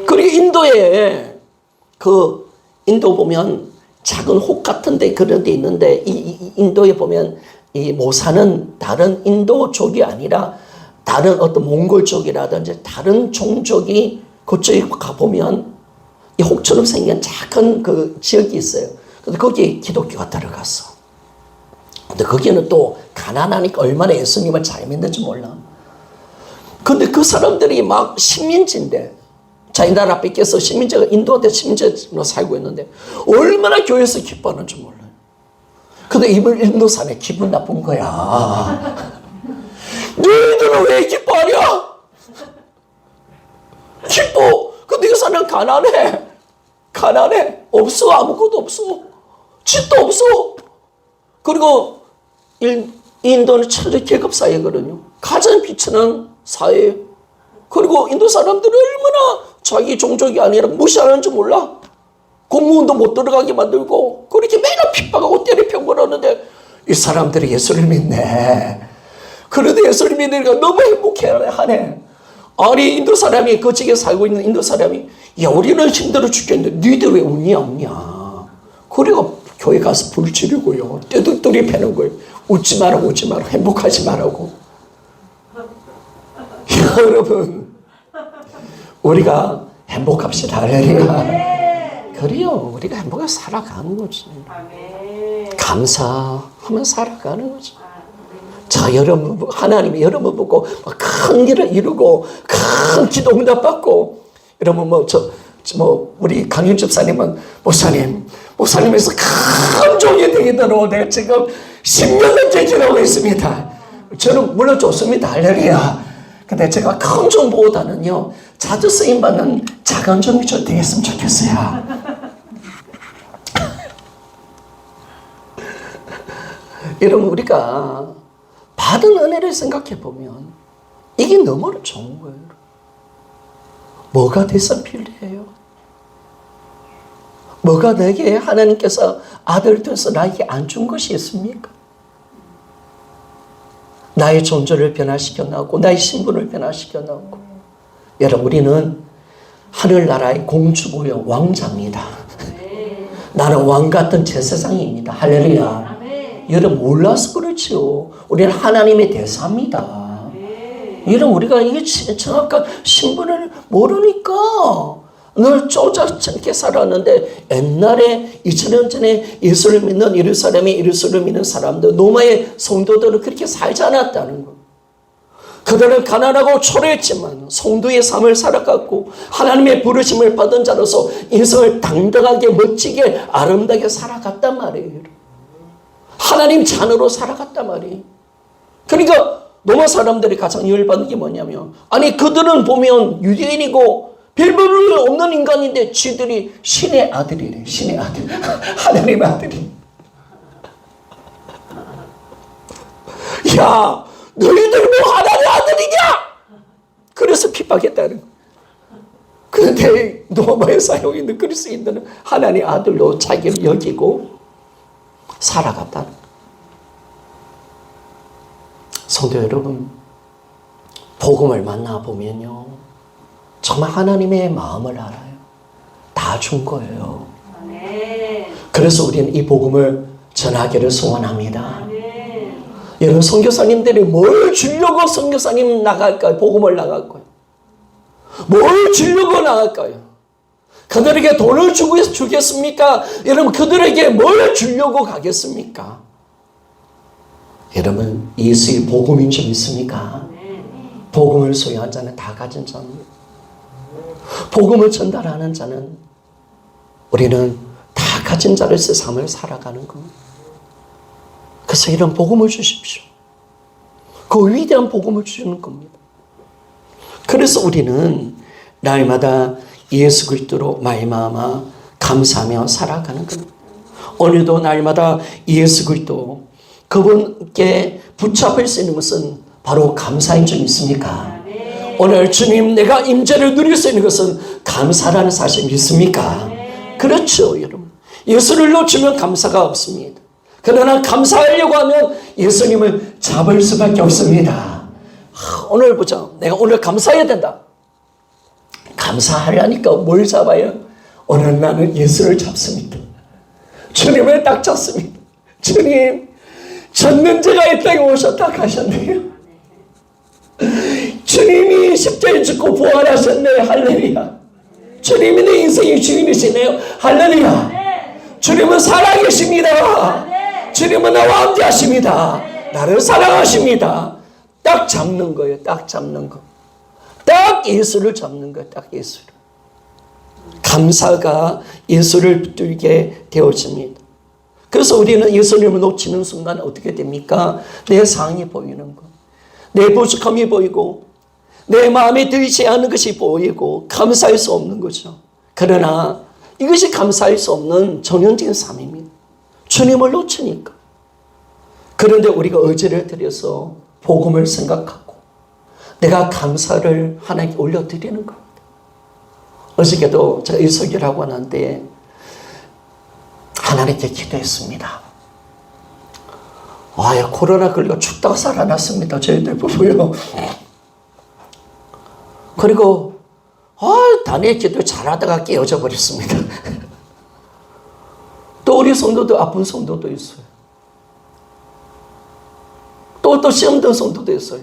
그리고 인도에 인도 보면 작은 혹 같은데 그런 데 있는데 이 인도에 보면 이 모사는 다른 인도족이 아니라 다른 어떤 몽골족이라든지 다른 종족이 그쪽에 가보면 이 혹처럼 생긴 작은 그 지역이 있어요. 근데 거기에 기독교가 들어갔어. 근데 거기는 또 가난하니까 얼마나 예수님을 잘 믿는지 몰라. 근데 그 사람들이 막 식민지인데 자기 나라 뺏겨서 식민지가 인도한테 식민지로 살고 있는데 얼마나 교회에서 기뻐하는지 몰라요. 근데 인도 사람이 기분 나쁜 거야. 너희들은 왜 기뻐하냐? 기뻐. 근데 그 사람은 가난해. 없어. 아무것도 없어. 집도 없어. 그리고 인도는 최저 계급 사회거든요. 가장 비천한 사회. 그리고 인도 사람들은 얼마나 자기 종족이 아니라 무시하는지 몰라. 공무원도 못 들어가게 만들고 그렇게 매일 핍박하고 때려평을 하는데 이 사람들이 예수를 믿네. 그런데 예수를 믿으니까 너무 행복해하네. 아니 인도 사람이 그 지역에 살고 있는 인도 사람이 야 우리는 힘들어 죽겠는데 니들 왜 웃냐. 그리고 교회 가서 불 지르고요. 떼둑들이 패는 거예요. 웃지 말라고 행복하지 말라고. 여러분 우리가 행복합시다. 할렐루야. 그래요. 우리가 행복하게 살아가는 거지. 감사하면 살아가는 거지. 자, 여러분, 하나님이 여러분 보고 큰 일을 이루고 큰 기도 응답받고 여러분 우리 강윤 집사님은 목사님에서 큰 종이 되도록 내가 지금 10년째 지나고 있습니다. 저는 물론 좋습니다. 할렐루야. 근데 제가 큰 종보다는요 자주 쓰임받는 작은 종이 좀 되겠으면 좋겠어요. 여러분 우리가 받은 은혜를 생각해 보면 이게 너무나 좋은 거예요. 뭐가 돼서 필요해요? 뭐가 내게 하나님께서 아들 돼서 나에게 안 준 것이 있습니까? 나의 존재를 변화시켜 나오고 나의 신분을 변화시켜 나오고. 여러분, 우리는 하늘나라의 공주고요, 왕자입니다. 나는 왕 같은 제사장입니다. 할렐루야. 여러분, 몰라서 그렇지요. 우리는 하나님의 대사입니다. 여러분, 우리가 이게 정확한 신분을 모르니까 늘 쪼잔게 살았는데, 옛날에 2000년 전에 예수를 믿는 예루살렘을 믿는 사람들, 로마의 성도들은 그렇게 살지 않았다는 거예요. 그들은 가난하고 초라했지만 성도의 삶을 살아갔고 하나님의 부르심을 받은 자로서 인생을 당당하게 멋지게 아름답게 살아갔단 말이에요. 하나님 자녀로 살아갔단 말이에요. 그러니까 로마 사람들이 가장 열받는 게 뭐냐면, 아니 그들은 보면 유대인이고 별 볼일 없는 인간인데 쥐들이 신의 아들이래. 신의 아들. 하나님의 아들이. 야, 너희들 뭐 하나님의 아들이냐? 그래서 핍박했다는 거예요. 그런데 로마에 사용이 있는 그리스도인들은 하나님의 아들로 자기를 여기고 살아갔다는 거예요. 성도 여러분, 복음을 만나보면요, 정말 하나님의 마음을 알아요. 다 준 거예요. 그래서 우리는 이 복음을 전하기를 소원합니다. 여러분, 선교사님들이 뭘 주려고 선교사님 나갈까요? 복음을 나갈 거예요. 뭘 주려고 나갈까요? 그들에게 돈을 주겠습니까? 여러분, 그들에게 뭘 주려고 가겠습니까? 여러분, 예수의 복음인 줄 믿습니까? 복음을 소유한 자는 다 가진 자입니다. 복음을 전달하는 자는, 우리는 다 가진 자로서 삶을 살아가는 겁니다. 그래서 이런 복음을 주십시오. 그 위대한 복음을 주시는 겁니다. 그래서 우리는 날마다 예수 그리스도로 말미암아 감사하며 살아가는 겁니다. 오늘도 날마다 예수 그리스도, 그분께 붙잡힐 수 있는 것은 바로 감사인 줄 믿습니까? 오늘 주님, 내가 임재를 누릴 수 있는 것은 감사라는 사실 믿습니까? 그렇죠, 여러분. 예수를 놓치면 감사가 없습니다. 그러나 감사하려고 하면 예수님을 잡을 수밖에 없습니다. 오늘 보자. 내가 오늘 감사해야 된다. 감사하려니까 뭘 잡아요? 오늘 나는 예수를 잡습니다. 주님을 딱 잡습니다. 주님, 젖는 자가 이 땅에 오셨다 가셨네요. 주님이 십자가에 죽고 부활하셨네요. 할렐루야. 주님이 내 인생의 주인이시네요. 할렐루야. 주님은 살아계십니다. 주님은 나와 함께 하십니다. 나를 사랑하십니다. 딱 잡는 거예요. 딱 잡는 거. 딱 예수를 잡는 거예요. 딱 예수를. 감사가 예수를 붙들게 되어집니다. 그래서 우리는 예수님을 놓치는 순간 어떻게 됩니까? 내 상이 보이는 거. 내 부족함이 보이고 내 마음에 들지 않는 것이 보이고 감사할 수 없는 거죠. 그러나 이것이 감사할 수 없는 전형적인 삶입니다. 주님을 놓치니까. 그런데 우리가 의지를 들여서 복음을 생각하고 내가 감사를 하나님께 올려드리는 겁니다. 어저께도 제가 이 설교를 하고 나는데 하나님께 기도했습니다. 야, 코로나 걸리고 죽다가 살아났습니다. 저희들 부부요. 그리고 단일 기도 잘하다가 깨어져 버렸습니다. 또 우리 성도도 아픈 성도도 있어요. 또 시험 든 성도도 있어요.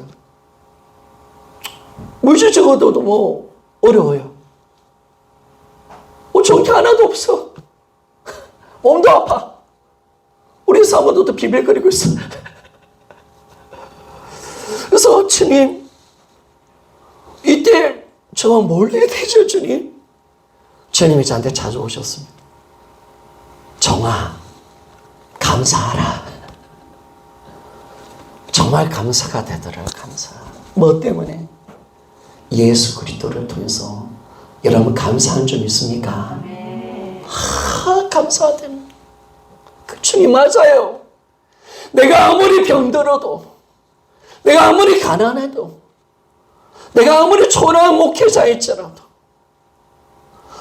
물질 적어도 뭐 어려워요. 좋은 게 하나도 없어. 몸도 아파. 우리 사모도 비빌거리고 있어. 그래서 주님, 이때 제가 뭘 해야 되죠, 주님? 주님이 저한테 자주 오셨습니다. 정아, 감사하라. 정말 감사가 되더라. 감사. 뭐 때문에? 예수 그리스도를 통해서. 여러분, 감사한 줄 믿습니까? 감사합니다. 그 주님 맞아요. 내가 아무리 병들어도, 내가 아무리 가난해도, 내가 아무리 초라한 목회자일지라도,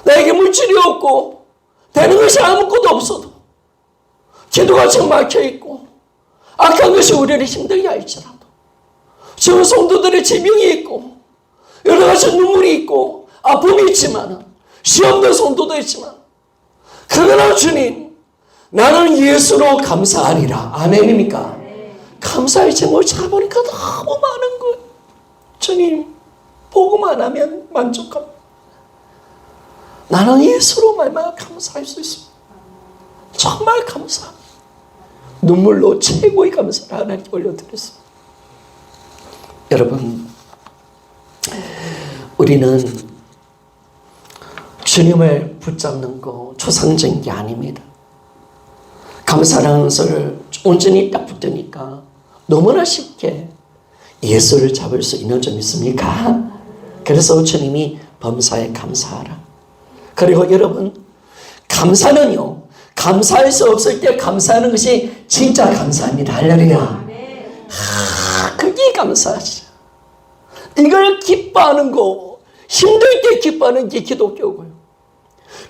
나에게 물질이 없고 되는 것이 아무것도 없어도, 기도가 지금 막혀있고 악한 것이 우리를 힘들게 할지라도, 지금 성도들의 질병이 있고 여러 가지 눈물이 있고 아픔이 있지만, 시험된 성도도 있지만, 그러나 주님, 나는 예수로 감사하리라. 아멘입니까? 감사의 제목을 찾아보니까 너무 많은 거예요. 주님, 보고만 하면 만족합니다. 나는 예수로 말만 감사할 수 있습니다. 정말 감사합니다. 눈물로 최고의 감사를 하나님께 올려드렸습니다. 여러분, 우리는 주님을 붙잡는 거 초상적인 게 아닙니다. 감사라는 것을 온전히 딱 붙으니까 너무나 쉽게 예수를 잡을 수 있는 점 있습니까? 그래서 주님이 범사에 감사하라. 그리고 여러분, 감사는요, 감사할 수 없을 때 감사하는 것이 진짜 감사합니다. 할렐루야. 그게 감사하죠. 이걸 기뻐하는 거, 힘들 때 기뻐하는 게 기독교고요.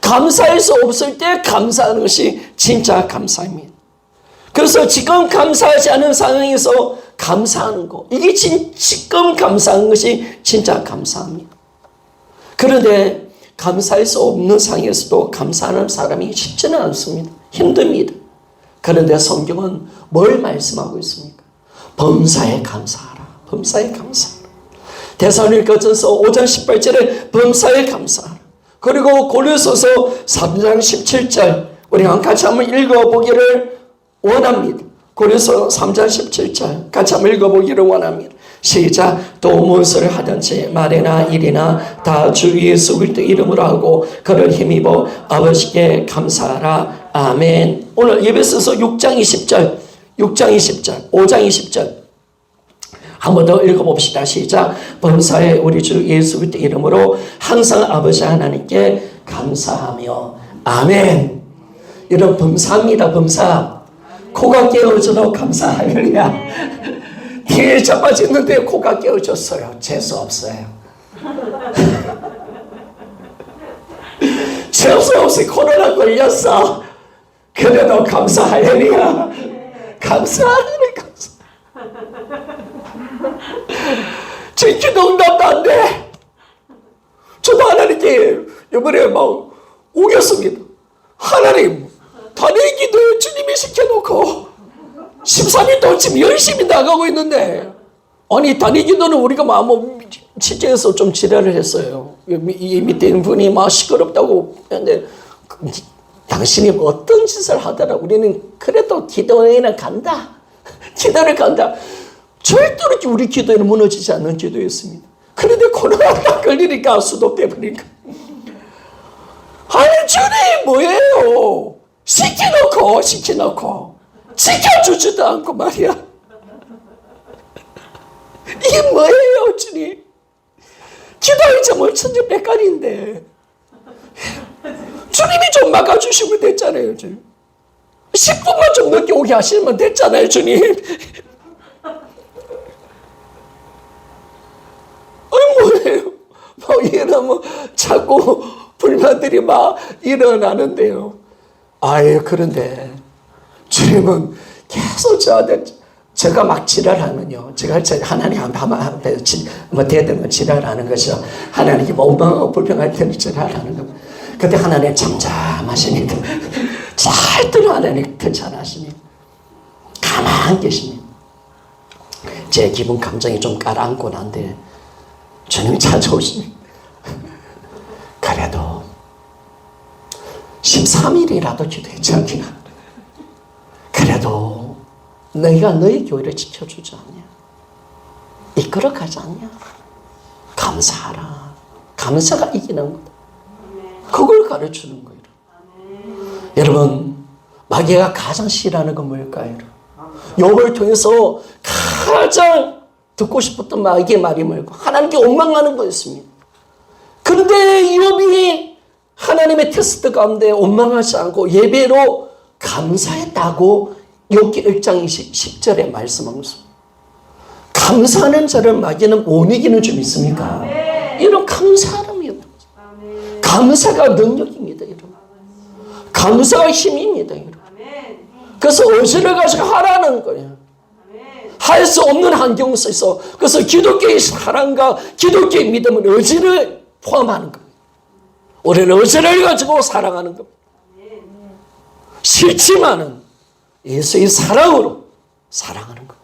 감사할 수 없을 때 감사하는 것이 진짜 감사입니다. 그래서 지금 감사하지 않은 상황에서 감사하는 거, 이게 지금 감사하는 것이 진짜 감사합니다. 그런데 감사할 수 없는 상황에서도 감사하는 사람이 쉽지는 않습니다. 힘듭니다. 그런데 성경은 뭘 말씀하고 있습니까? 범사에 감사하라. 범사에 감사하라. 데살로니가전서 5장 18절에 범사에 감사하라. 그리고 고린도서 3장 17절 우리 같이 한번 읽어보기를 원합니다. 고린도서 3장 17절 같이 한번 읽어보기를 원합니다. 시작. 또 무엇을 하든지 말이나 일이나 다 주 예수 그리스도 이름으로 하고 그를 힘입어 아버지께 감사하라. 아멘. 오늘 에베소서 6장 20절 5장 20절 한 번 더 읽어봅시다. 시작. 범사에 우리 주 예수 그리스도 이름으로 항상 아버지 하나님께 감사하며. 아멘. 여러분, 범사합니다. 범사. 코가 깨어져도 감사하려냐. 뒤에 자빠졌는데 코가 깨어졌어요. 재수 없어요. 재수 없이 코로나 걸렸어. 그래도 감사하려냐. 감사하려냐. 감사. 제 기도 응답도 안 돼. 저도 하나님께 이번에 막 우겼습니다. 하나님, 단일 기도에 주님이 시켜놓고 13일 동안 지금 열심히 나가고 있는데, 아니 단일 기도는 우리가 뭐 실제에서 좀 지랄을 했어요. 이 밑에 있는 분이 막 시끄럽다고 했는데, 당신이 어떤 짓을 하더라. 우리는 그래도 기도에는 간다. 기도를 간다. 절대로 우리 기도에는 무너지지 않는 기도였습니다. 그런데 코로나가 걸리니까 수독돼 버리니까, 아니 주님 뭐예요? 시켜놓고 지켜주지도 않고 말이야. 이게 뭐예요 주님? 기도의 점을 천지백관인데 주님이 좀 막아주시면 됐잖아요. 주님 10분만 좀 늦게 오게 하시면 됐잖아요. 주님. 뭐예요? 막 이러면 자꾸 불만들이 막 일어나는데요. 아예 그런데 주님은 계속 저한테, 제가 막 지랄하면요, 제가 하나님 앞에 뭐 대등은 지랄하는 것이요, 하나님이 원망하고 불평할 때는 지랄하는 거. 그때 하나님 잠잠하시니까 절대로 하나님 괜찮으시니 가만히 계십니다. 제 기분 감정이 좀 가라앉고 난데 주님이 찾아오시니, 그래도 13일이라도 기도했지 않냐. 그래도 너희가 너희 교회를 지켜주지 않냐. 이끌어가지 않냐. 감사하라. 감사가 이기는 거다. 그걸 가르치는 거예요. 여러분, 마귀가 가장 싫어하는 건 뭘까요? 욥을 통해서 가장 듣고 싶었던 마귀의 말이 뭘까? 하나님께 원망하는 거였습니다. 그런데 욥이 하나님의 테스트 가운데 원망하지 않고 예배로 감사했다고 욥기 1장 10절에 말씀하면서, 감사하는 자를 마귀는 못 이기는 줄 믿습니까? 이런 감사함이요. 감사가 능력입니다. 여러분. 감사가 힘입니다. 그래서 의지를 가지고 하라는 거예요. 할 수 없는 환경 속에서. 그래서 기독교의 사랑과 기독교의 믿음은 의지를 포함하는 겁니다. 우리는 의지를 가지고 사랑하는 겁니다. 싫지만은 예수의 사랑으로 사랑하는 겁니다.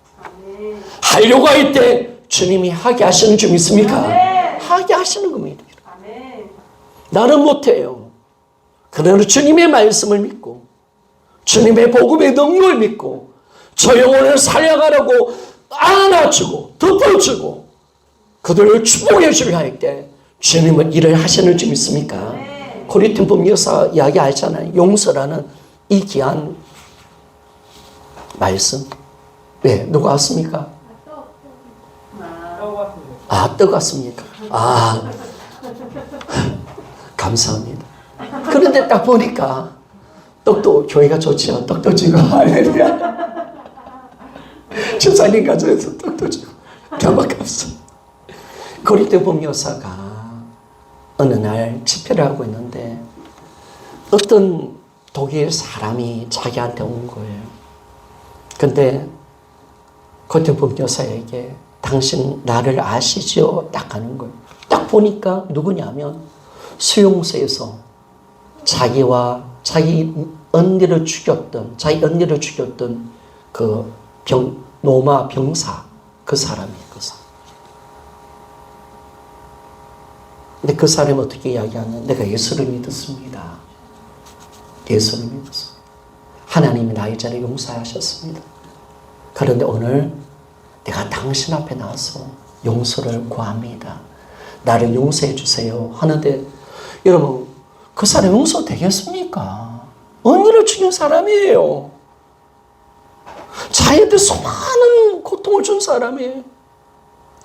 하려고 할 때 주님이 하게 하시는 줄 믿습니까? 하게 하시는 겁니다. 나는 못해요. 그러나 주님의 말씀을 믿고 주님의 복음의 능력을 믿고 저 영혼을 살려가라고 안아주고 덮어주고 그들을 축복해 주려 할 때 주님은 일을 하시는 줄 믿습니까? 고린도 여사 이야기하잖아요. 용서라는 이 귀한 말씀. 네, 누가 왔습니까? 떡 왔습니까? 감사합니다. 그런데 딱 보니까 떡도 교회가 좋지요. 떡도 주고 할렐루야. 집사님 가정에서 떡도 주고 감사합니다. 고린도 여사가 어느 날 집회를 하고 있는데 어떤 독일 사람이 자기한테 온 거예요. 근데 고린도 여사에게 당신 나를 아시죠? 딱 하는 거예요. 딱 보니까 누구냐면 수용소에서 자기와 자기 언니를 죽였던 그 로마 병사 그 사람이에요. 그 사람. 근데 그 사람이 어떻게 이야기하냐면 내가 예수를 믿었습니다. 예수를 믿었습니다. 하나님이 나의 죄를 용서하셨습니다. 그런데 오늘 내가 당신 앞에 나와서 용서를 구합니다. 나를 용서해 주세요 하는데 여러분 그 사람 용서 되겠습니까? 언니를 죽인 사람이에요. 자기한테 수많은 고통을 준 사람이에요.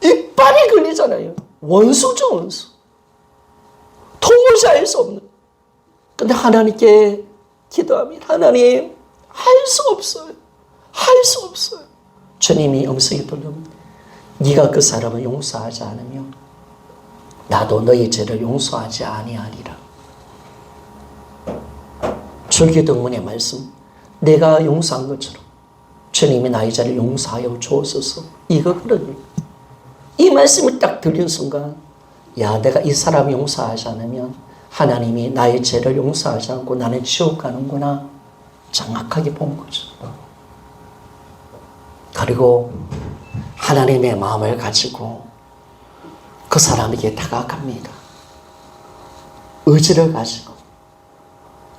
이빨이 걸리잖아요. 원수죠, 원수. 통을 할 수 없는. 근데 하나님께 기도합니다. 하나님, 할 수 없어요. 할 수 없어요. 주님이 음성이 들려옵니다. 네가 그 사람을 용서하지 않으면 나도 너의 죄를 용서하지 아니하리라. 절기도문의 말씀. 내가 용서한 것처럼 주님이 나의 죄를 용서하여 주옵소서. 이거거든요. 이 말씀을 딱 들린 순간 야, 내가 이 사람 용서하지 않으면 하나님이 나의 죄를 용서하지 않고 나는 지옥 가는구나. 정확하게 본 거죠. 그리고 하나님의 마음을 가지고 그 사람에게 다가갑니다. 의지를 가지고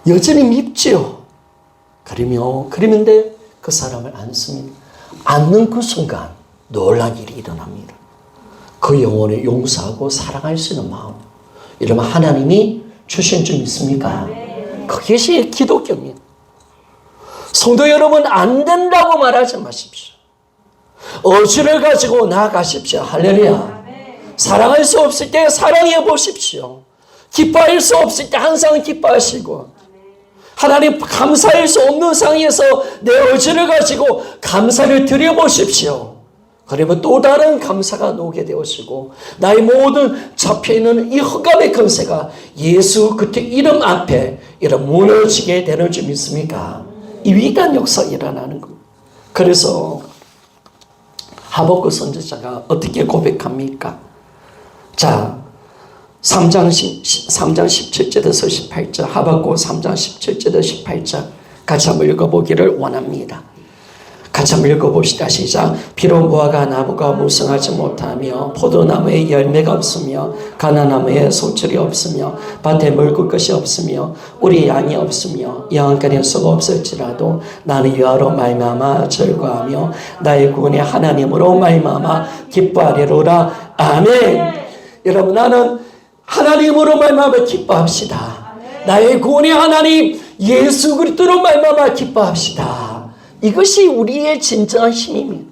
여전히 밉지요. 그러는데 그 사람을 안습니다. 안는 그 순간 놀란 일이 일어납니다. 그 영혼을 용서하고 사랑할 수 있는 마음. 이러면 하나님이 주신 줄 믿습니까? 그것이 기독교입니다. 성도 여러분, 안 된다고 말하지 마십시오. 의지를 가지고 나아가십시오. 할렐루야. 사랑할 수 없을 때 사랑해 보십시오. 기뻐할 수 없을 때 항상 기뻐하시고, 하나님 감사할 수 없는 상황에서 내 의지를 가지고 감사를 드려보십시오. 그러면 또 다른 감사가 나오게 되어지고 나의 모든 잡혀있는 이 흑암의 권세가 예수 그리스도의 이름 앞에 이런 무너지게 되는 줄 믿습니까? 이 위대한 역사가 일어나는 겁니다. 그래서 하박국 선지자가 어떻게 고백합니까? 자, 3장 17절에서 18절, 하박국 3장 17절에서 18절 같이 한번 읽어보기를 원합니다. 같이 한번 읽어봅시다. 시작. 비록 무화과 나무가 무성하지 못하며 포도나무에 열매가 없으며 가나나무에 소출이 없으며 밭에 먹을 것이 없으며 우리 양이 없으며 양간에 소가 없을지라도 나는 여호와로 말미암아 즐거하며 나의 구원의 하나님으로 말미암아 기뻐하리로라. 아멘. 여러분, 나는 하나님으로 말미암아 기뻐합시다. 나의 구원의 하나님 예수 그리스도로 말미암아 기뻐합시다. 이것이 우리의 진정한 힘입니다.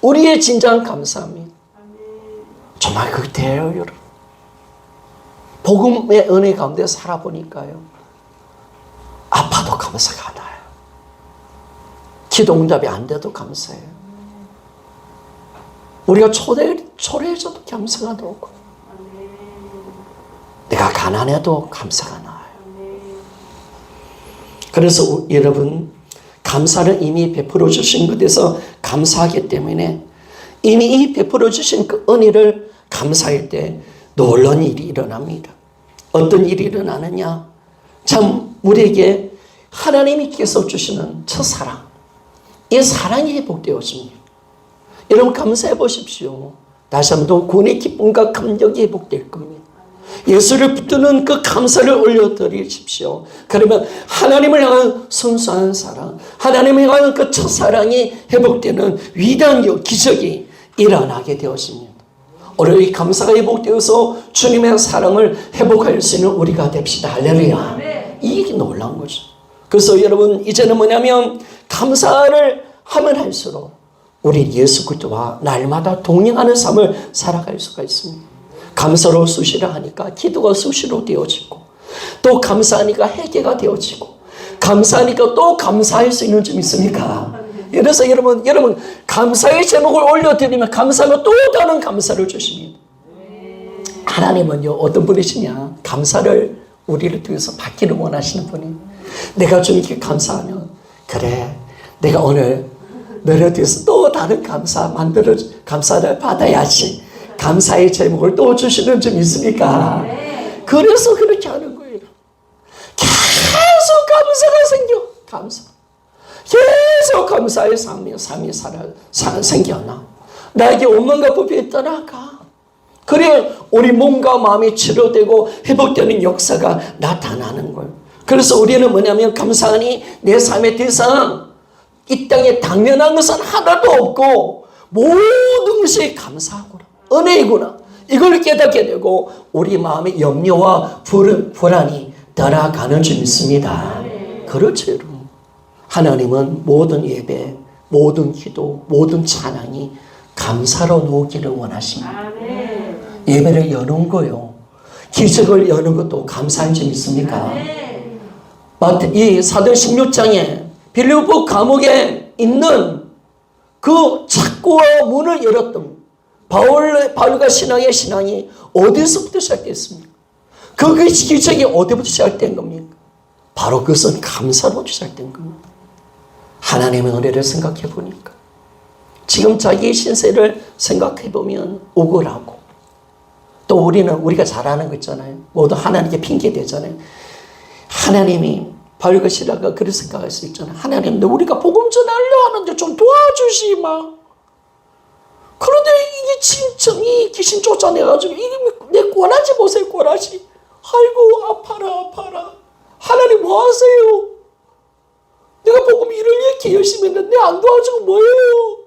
우리의 진정한 감사입니다. 정말 그때예요, 여러분. 복음의 은혜 가운데 살아보니까요. 아파도 감사가 나요. 기도 응답이 안 돼도 감사해요. 우리가 초래해줘도 감사가 나오고, 내가 가난해도 감사가 나요. 그래서 여러분, 감사를 이미 베풀어 주신 것에서 감사하기 때문에 이미 이 베풀어 주신 그 은혜를 감사할 때 놀라운 일이 일어납니다. 어떤 일이 일어나느냐? 참 우리에게 하나님께서 주시는 첫사랑, 이 사랑이 회복되어집니다. 여러분 감사해 보십시오. 다시 한번 구원의 기쁨과 감격이 회복될 겁니다. 예수를 붙드는 그 감사를 올려드리십시오. 그러면 하나님을 향한 순수한 사랑, 하나님을 향한 그 첫사랑이 회복되는 위대한 기적이 일어나게 되었습니다. 오늘 이 감사가 회복되어서 주님의 사랑을 회복할 수 있는 우리가 됩시다. 할렐루야. 이게 놀라운 거죠. 그래서 여러분 이제는 뭐냐면 감사를 하면 할수록 우리 예수 그리스도와 날마다 동행하는 삶을 살아갈 수가 있습니다. 감사로 수시를 하니까 기도가 수시로 되어지고, 또 감사하니까 회개가 되어지고, 감사하니까 또 감사할 수 있는 점 있습니까? 그래서 여러분 감사의 제목을 올려드리면 감사하면 또 다른 감사를 주십니다. 하나님은요 어떤 분이시냐? 감사를 우리를 통해서 받기를 원하시는 분이. 내가 주님께 감사하면 그래 내가 오늘 너를 통해서 또 다른 감사를 받아야지. 감사의 제목을 또 주시는 점 있습니까? 그래서 그렇게 하는 거예요. 계속 감사가 생겨. 감사. 계속 감사의 삶이 생겨나. 나에게 원망과 불평이 떠나가. 그래 우리 몸과 마음이 치료되고 회복되는 역사가 나타나는 거예요. 그래서 우리는 뭐냐면 감사하니 내 삶의 대상 이 땅에 당연한 것은 하나도 없고 모든 것이 감사하구나. 은혜이구나. 이걸 깨닫게 되고 우리 마음의 염려와 불안이 떠나가는 줄 믿습니다. 그렇죠 여러분. 하나님은 모든 예배, 모든 기도, 모든 찬양이 감사로 놓기를 원하십니다. 예배를 여는 거요. 기적을 여는 것도 감사한 줄 믿습니까? 이 사도행 16장에 빌립보 감옥에 있는 그 창고와 문을 열었던 바울과 신앙이 어디서부터 시작됐습니까? 그 기적이 어디부터 시작된 겁니까? 바로 그것은 감사로 시작된 겁니다. 하나님의 은혜를 생각해 보니까 지금 자기의 신세를 생각해 보면 억울하고, 또 우리가 잘 아는 거 있잖아요. 모두 하나님께 핑계 대잖아요. 하나님이 바울과 신라가 그렇게 생각할 수 있잖아요. 하나님, 우리가 복음 전하려 하는데 좀 도와주시 마. 그런데 이게 진정이 귀신 쫓아내가지고 이게 내 꼬라지 보세요. 꼬라지. 아이고 아파라. 하나님 뭐 하세요? 내가 복음 일을 이렇게 열심히 했는데 안 도와주고 뭐예요?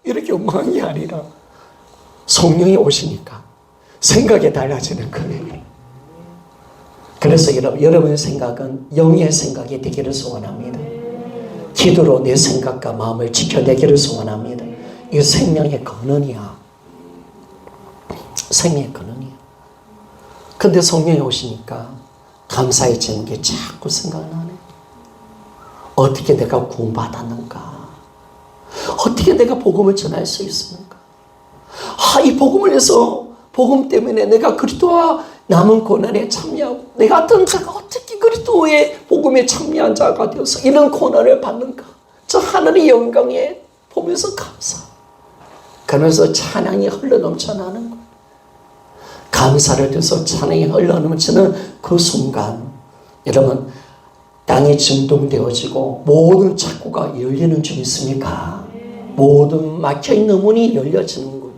이렇게 원망한 게 아니라 성령이 오시니까 생각이 달라지는 거예요. 그래서 여러분의 생각은 영의 생각이 되기를 소원합니다. 기도로 내 생각과 마음을 지켜내기를 소원합니다. 이게 생명의 근원이야. 생명의 근원이야. 근데 성령이 오시니까 감사의 제목이 자꾸 생각나네. 어떻게 내가 구원받았는가? 어떻게 내가 복음을 전할 수 있습니까? 이 복음을 해서 복음 때문에 내가 그리스도와 남은 고난에 참여하고 내가 어떤 자가 어떻게 그리스도의 복음에 참여한 자가 되어서 이런 고난을 받는가? 저 하늘의 영광에 보면서 감사. 그러면서 찬양이 흘러넘쳐 나는 거예요. 감사를 통해서 찬양이 흘러넘치는 그 순간 여러분 땅이 진동되어지고 모든 창고가 열리는 줄 믿습니까? 모든 막혀있는 문이 열려지는 거예요.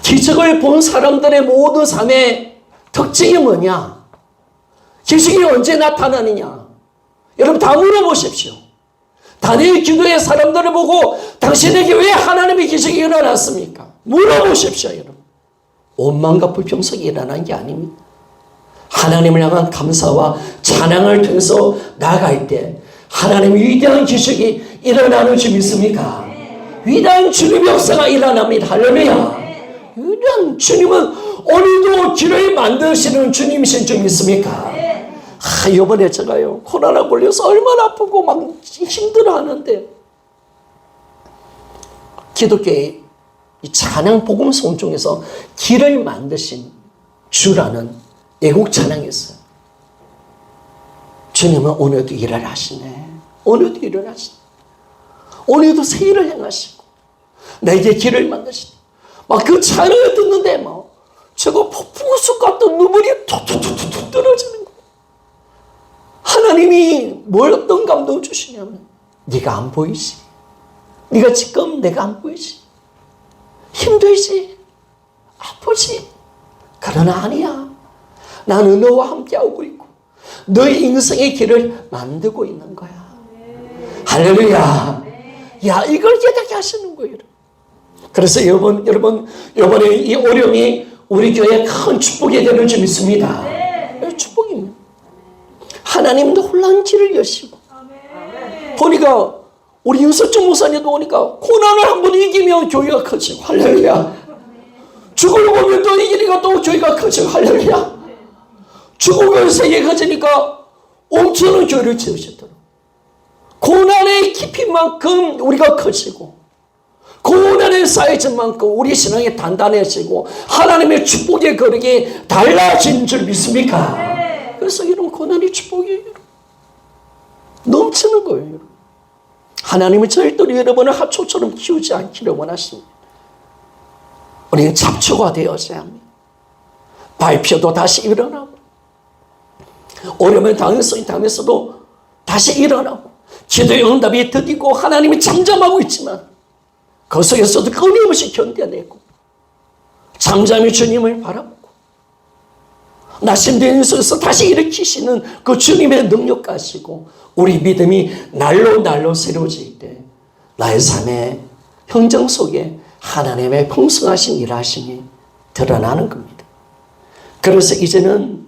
기적을 본 사람들의 모든 삶의 특징이 뭐냐? 기적이 언제 나타나느냐? 여러분 다 물어보십시오. 다니엘 기도의 사람들을 보고 당신에게 왜 하나님의 기적이 일어났습니까? 물어보십시오. 여러분. 원망과 불평석이 일어난 게 아닙니다. 하나님을 향한 감사와 찬양을 통해서 나아갈 때 하나님의 위대한 기적이 일어나는 줄 믿습니까? 위대한 주님의 역사가 일어납니다. 할렐루야. 위대한 주님은 오늘도 길을 만드시는 주님이신 줄 믿습니까? 이번에 제가요 코로나 걸려서 얼마나 아프고 막 힘들어하는데 기독교의 이 찬양 복음송 중에서 길을 만드신 주라는 애국 찬양이 있어요. 주님은 오늘도 일을 하시네. 오늘도 일을 하시네. 오늘도 새 일을 행하시고 내게 길을 만드시네. 막 그 찬양을 듣는데 막 저거 폭풍수 같은 눈물이 툭툭툭툭 떨어지는 거예요. 하나님이 뭘 어떤 감동을 주시냐면 네가 안 보이지? 네가 지금 내가 안 보이지? 힘들지? 아프지? 그러나 아니야. 나는 너와 함께하고 있고 너의 인생의 길을 만들고 있는 거야. 할렐루야. 야, 이걸 깨닫게 하시는 거예요. 그래서 여러분, 이번에 이 어려움이 우리 교회에 큰 축복이 되는 줄 믿습니다. 축복입니다. 하나님 놀라운 길을 여시고 보니까 우리 윤석준 목사님도 보니까 고난을 한번 이기면 교회가 커지고 할렐루야. 죽음을 보면 또 이기니까 또 교회가 커지고 할렐루야. 죽음을 세계 가지니까 엄청난 교회를 지으셨더라고요. 고난의 깊이만큼 우리가 커지고 고난의 사이즈만큼 우리 신앙이 단단해지고 하나님의 축복의 거룩이 달라진 줄 믿습니까? 그래서 이런 고난이 축복이에요. 넘치는 거예요. 하나님은 절대로 여러분을 하초처럼 키우지 않기를 원하십니다. 우리는 잡초가 되어져야 합니다. 발표도 다시 일어나고 어려움을 당했어도 다시 일어나고 기도의 응답이 드디고 하나님이 잠잠하고 있지만 그 속에서도 끊임없이 견뎌내고 잠잠히 주님을 바라보고 낙심된 속에서 다시 일으키시는 그 주님의 능력 가지고 우리 믿음이 날로 새로워질 때 나의 삶의 현장 속에 하나님의 풍성하신 일하심이 드러나는 겁니다. 그래서 이제는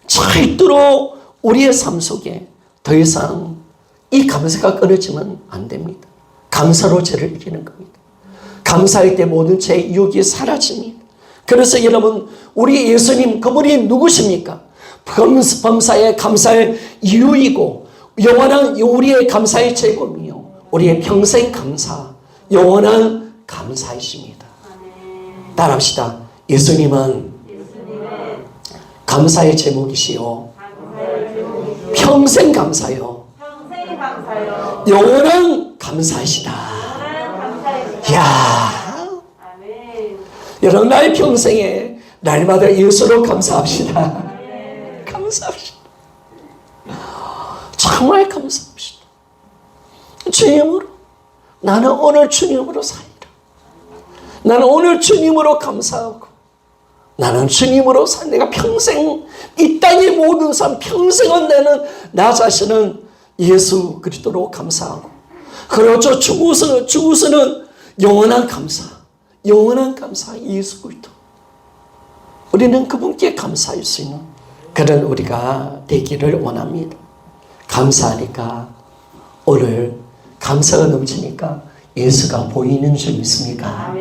절대로 우리의 삶 속에 더 이상 이 감사가 끊어지면 안 됩니다. 감사로 죄를 이기는 겁니다. 감사할 때 모든 죄의 유혹이 사라집니다. 그래서 여러분, 우리 예수님 그분이 누구십니까? 범사에 감사할 이유이고 영원한 우리의 감사의 제공이요 우리의 평생 감사, 영원한 감사이십니다. 따라합시다. 예수님은 감사의 제목이시요 평생 감사요 영원한 감사이시다. 이야, 여러분 나의 평생에 날마다 예수로 감사합시다. 감사합시다. 정말 감사합시다. 주님으로 나는 오늘 주님으로 살리라. 나는 오늘 주님으로 감사하고 나는 주님으로 살 내가 평생 이 땅의 모든 삶 평생은 내는 나 자신은 예수 그리스도로 감사하고 그리고 저 죽으서는 영원한 감사 예수 그리스도 우리는 그분께 감사할 수 있는 그런 우리가 되기를 원합니다. 감사하니까 오늘 감사가 넘치니까 예수가 보이는 줄 믿습니까?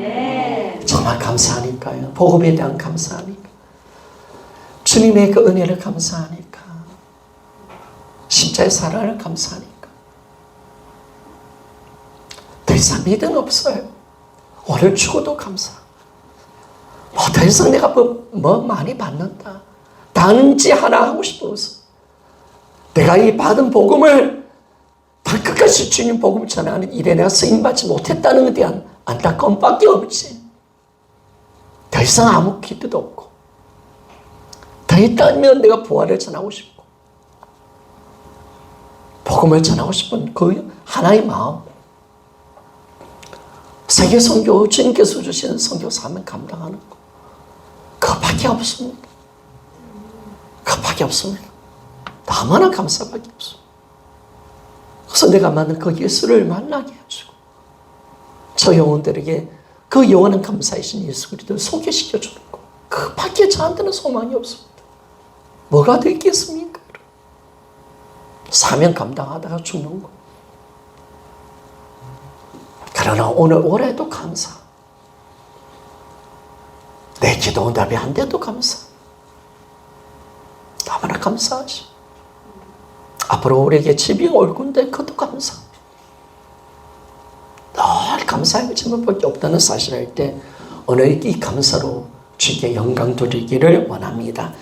정말 감사하니까요. 복음에 대한 감사하니까 주님의 그 은혜를 감사하니까 십자의 사랑을 감사하니까 더 이상 믿음 없어요. 오늘 죽어도 감사. 더 이상 내가 뭐 많이 받는다 단지 하나 하고 싶어서 내가 이 받은 복음을 끝까지 주님 복음 전하는 일에 내가 쓰임받지 못했다는 것에 대한 안타까움밖에 없지. 더 이상 아무 기대도 없고 더 있다면 내가 부활을 전하고 싶고 복음을 전하고 싶은 그 하나의 마음. 세계 선교 주님께서 주시는 선교 사명 감당하는 거 그밖에 없습니다. 그밖에 없습니다. 나만한 감사밖에 없습니다. 그래서 내가 만난 그 예수를 만나게 해주고 저 영혼들에게 그 영원한 감사이신 예수 그리스도를 소개시켜 주는 거 그밖에 저한테는 소망이 없습니다. 뭐가 되겠습니까? 사명 감당하다가 죽는 거. 그러나 오늘 올해도 감사. 내 기도 응답이 안 돼도 감사. 너무나 감사하시. 앞으로 우리에게 집이 올 건데 그것도 감사. 늘 감사의 제목밖에 없다는 사실을 알 때 오늘 이 감사로 주께 영광 돌리기를 원합니다.